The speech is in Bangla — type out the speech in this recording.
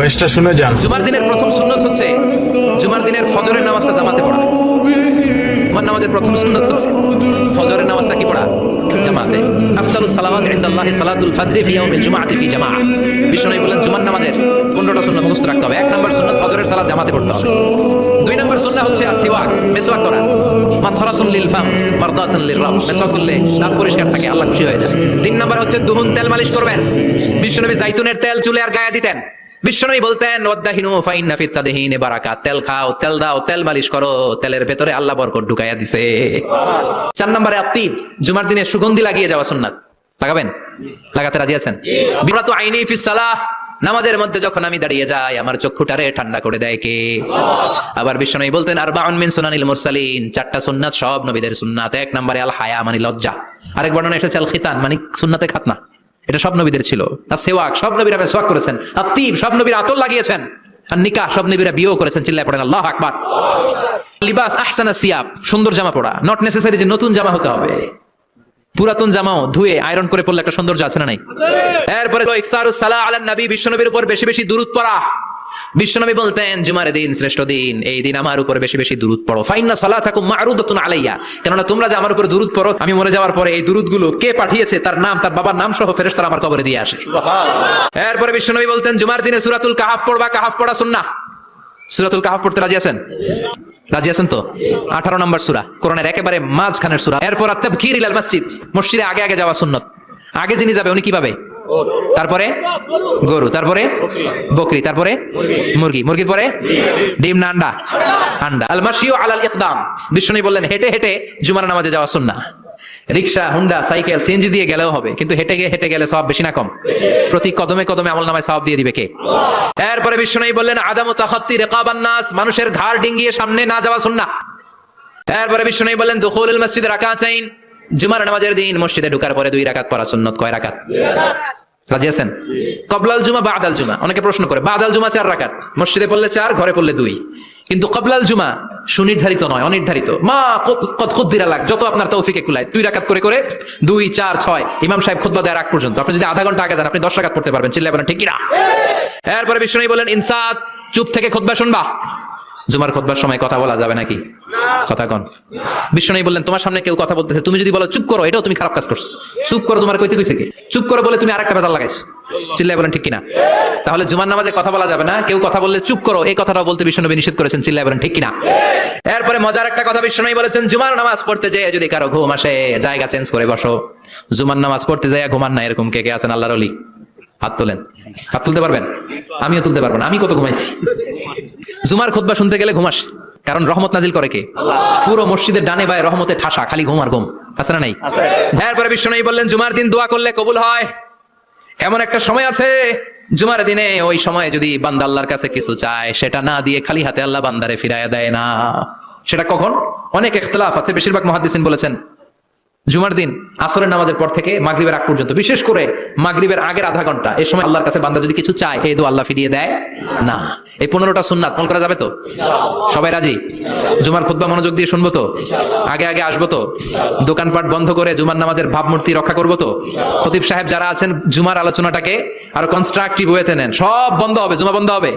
ভয়েসটা শুনে যান। জুমার দিনের প্রথম সুন্নত হচ্ছে জুমার দিনের ফজরের নামাজটা জামাতে পড়া। জুমার নামাজের প্রথম সুন্নত হচ্ছে ফজরের নামাজটা কি পড়া? জামাতে। আফদালুস সালাওয়াত ইনদাল্লাহি সালাতুল ফাজরি ফি ইয়াউমিল জুমআতি ফি জামাআ। বিষ্ণু বলেন জুমার নামাজের 15টা সুন্নাত মুখস্থ রাখতে হবে। 1 নম্বর সুন্নাত ফজরের সালাত জামাতে পড়তে হবে। 2 নম্বর সুন্নাহ হচ্ছে আসওয়াক, মিসওয়াক করা। মাতহারাতুন লিল ফাম মারদাতুন লির রাব। মিসওয়াক করলে দাঁত পরিষ্কার থাকে, আল্লাহ খুশি হয়ে যায়। 3 নম্বর হচ্ছে দুহুন, তেল মালিশ করবেন। বিষ্ণু জাইতুনের তেল চুলে আর গায়ে দিতেন। বিশ্বনবী বলতেন ওয়াদাহিনু ফাইন্না ফিত তাদহিনি বারাকাত। তেল খাও, তেল দাও, তেল মালিশ করো, তেলের ভেতরে আল্লাহ বরকত ঢুকাইয়া দিছে। 4 নম্বরে আত্তিব, জুমার দিনে সুগন্ধি লাগিয়ে যাওয়া সুন্নাত। লাগাবেন? লাগাতে রাজি আছেন? বিরাতু আইনি ফিস সালাহ, নামাজের মধ্যে যখন আমি দাঁড়িয়ে যাই আমার চক্ষুটারে ঠান্ডা করে দেয় কে? আবার বিশ্বনবী বলতেন আরবাউন মিন সুনানিল মুরসালিন, 4টা সুন্নাত সব নবীদের সুন্নাত। 1 নম্বরে আল হায়া মানে লজ্জা। আরেক বর্ণনা এসেছে আল খিতান মানে সুন্নাতে খাতনা, এটা সব নবীদের ছিল। আর সেওয়াক, সব নবীরা মেসওয়াক করেছেন। আত্তিব, সব নবীরা আতর লাগিয়েছেন। আর নিকাহ, সব নবীরা বিয়েও করেছেন। চিল্লায় পড়েন আল্লাহু আকবার। লিবাস আহসানা সিয়াব, সুন্দর জামা পড়া। নট নেসেসারি যে নতুন জামা হতে হবে, পুরাতন জামাও ধুয়ে আয়রন করে পড়লে একটা সৌন্দর্য আছে না নাই? এরপরে ইকসারুস সালাহ আলান নবী, বিশ্বনবীর উপর বেশি বেশি দুরূদ পড়া। বিশ্বনবী বলতেন জুমার দিন শ্রেষ্ঠ দিন, এই দিন আমার উপর বেশি বেশি দুরূদ পড়ো। ফাইন্না সালাতাকুম মা'রুদাতুন আলাইয়া, কেননা তোমরা যে আমার উপর দুরূদ পড়ো, আমি মরে যাওয়ার পরে এই দুরূদগুলো কে পাঠিয়েছে তার নাম, তার বাবার নাম সহ ফেরেশতারা আমার কবরে দিয়ে আসে। সুবহানাল্লাহ। এরপরে বিশ্বনবী বলতেন জুমার দিনে সূরাতুল কাহফ পড়বা। কাহফ পড়া সুন্নাহ। সূরাতুল কাহফ পড়তে রাজি আছেন? রাজি আছেন তো? 18 নম্বর সূরা, কোরআনের একেবারে মাঝখানের সূরা। এরপর আত-তাবকির ইলাল মসজিদ, মসজিদে আগে আগে যাওয়া সুন্নাত। আগে যিনি যাবে উনি কি পাবে? তারপরে গরু, তারপরে বকরি, তারপরে মুরগি, মুরগির পরে ডিম না আন্ডা? আন্ডা। আল মাশিউ আলাল ইকদাম, বিষ্ণু বললেন হেঁটে হেঁটে জুমার নামাজে যাওয়া সুন্নাহ। রিকশা, হুন্ডা, সাইকেল, সিএনজি দিয়ে গেলেও হবে, কিন্তু হেঁটে গেলে সওয়াব বেশি না কম? প্রতি কদমে কদমে আমলনামায় সওয়াব দিয়ে দিবে কে? এরপরে বিষ্ণু বললেন আদামু তাখাত্তি রিকাবান নাস, মানুষের ঘাড় ডিঙ্গিয়ে সামনে না যাওয়া সুন্নাহ। এরপরে বিষ্ণু বললেন দুখুলুল মসজিদে রাকাতাইন, জুমার নামাজের দিন মসজিদে ঢোকার পরে 2 রাকাত পড়া সুন্নাত। কয় রাকাত? রাজি আছেন? কবলাল জুমা বাদাল জুমা, অনেকে প্রশ্ন করে বাদাল জুমা 4 রাকাত, মসজিদে পড়লে 4, ঘরে পড়লে 2। কিন্তু কবলাল জুমা সুনির্ধারিত নয়, অনির্ধারিত। মা কত খুদ্দিরা লাগ, যত আপনার তৌফিকে কুলায় 2 রাকাত করে করে 2, 4, 6 ইমাম সাহেব খুতবা দেওয়ার আগ পর্যন্ত। আপনি যদি আধা ঘন্টা আগে যান আপনি 10 রাকাত পড়তে পারবেন। চিল্লায় বলেন ঠিক কি না? এরপরে বিষ্ণু বলেন ইনসাত, চুপ থেকে খুতবা শুনবা। জুমার খুতবার সময় কথা বলা যাবে নাকি? কথা কোন? বিষ্ণু বললেন তোমার সামনে কেউ কথা বলতেছে, তুমি যদি বলো চুপ করো, এটাও তুমি খারাপ কাজ করছো। চুপ করো তোমার কইতে কইছে কি? চুপ করো বলে তুমি আরেকটা ভেজাল লাগাইছো। চিল্লায় বলেন ঠিক কিনা? তাহলে জুমার নামাজে কথা বলা যাবে না, কেউ কথা বললে চুপ করো, এই কথাটাও বলতে বিষ্ণু নিষেধ করেছেন। চিল্লায় বলেন ঠিক কিনা? এরপরে মজার একটা কথা বিষ্ণু বলেছেন জুমার নামাজ পড়তে যেয়ে যদি কারো ঘুম আসে জায়গা চেঞ্জ করে বসো। জুমার নামাজ পড়তে যায় ঘুমান না, এরকম কে কে আছেন আল্লাহর ওলি? হাত তোলেন। হাত তুলতে পারবেন? আমিও তুলতে পারবো না, আমি কত ঘুমাইছি। জুমার খুতবা শুনতে গেলে ঘুমাস, কারণ রহমত নাজিল করে কে? আল্লাহ। পুরো মসজিদের ডানে বায়ে রহমতে ঠাসা, খালি ঘুম আর ঘুম। আছে না নাই? এরপরে বিষ্ণু বললেন জুমার দিন দোয়া করলে কবুল হয়। এমন একটা সময় আছে জুমার দিনে, ওই সময় যদি বান্দা আল্লাহর কাছে কিছু চায়, সেটা না দিয়ে খালি হাতে আল্লাহ বান্দারে ফিরাইয়া দেয় না। সেটা কখন? অনেক ইখতিলাফ আছে, বেশিরভাগ মুহাদ্দিসিন বলেছেন জুমার দিন আসরের নামাজের পর থেকে মাগরিবের আগ পর্যন্ত, বিশেষ করে মাগরিবের আগের আধা ঘন্টা, এই সময় আল্লাহর কাছে বান্দা যদি কিছু চায় এই দোয়া আল্লাহ ফিরিয়ে দেয় না। এই 15টা সুন্নাত আমল করা যাবে তো? সবাই রাজি? জুমার খুতবা মনোযোগ দিয়ে শুনবো তো? আগে আগে আসবো তো? দোকানপাট বন্ধ করে জুমার নামাজের ভাবমূর্তি রক্ষা করবো তো? খতিব সাহেব যারা আছেন জুমার আলোচনাটাকে আরো কনস্ট্রাকটিভ ওয়েতে নেন, সব বন্ধ হবে, জুমা বন্ধ হবে।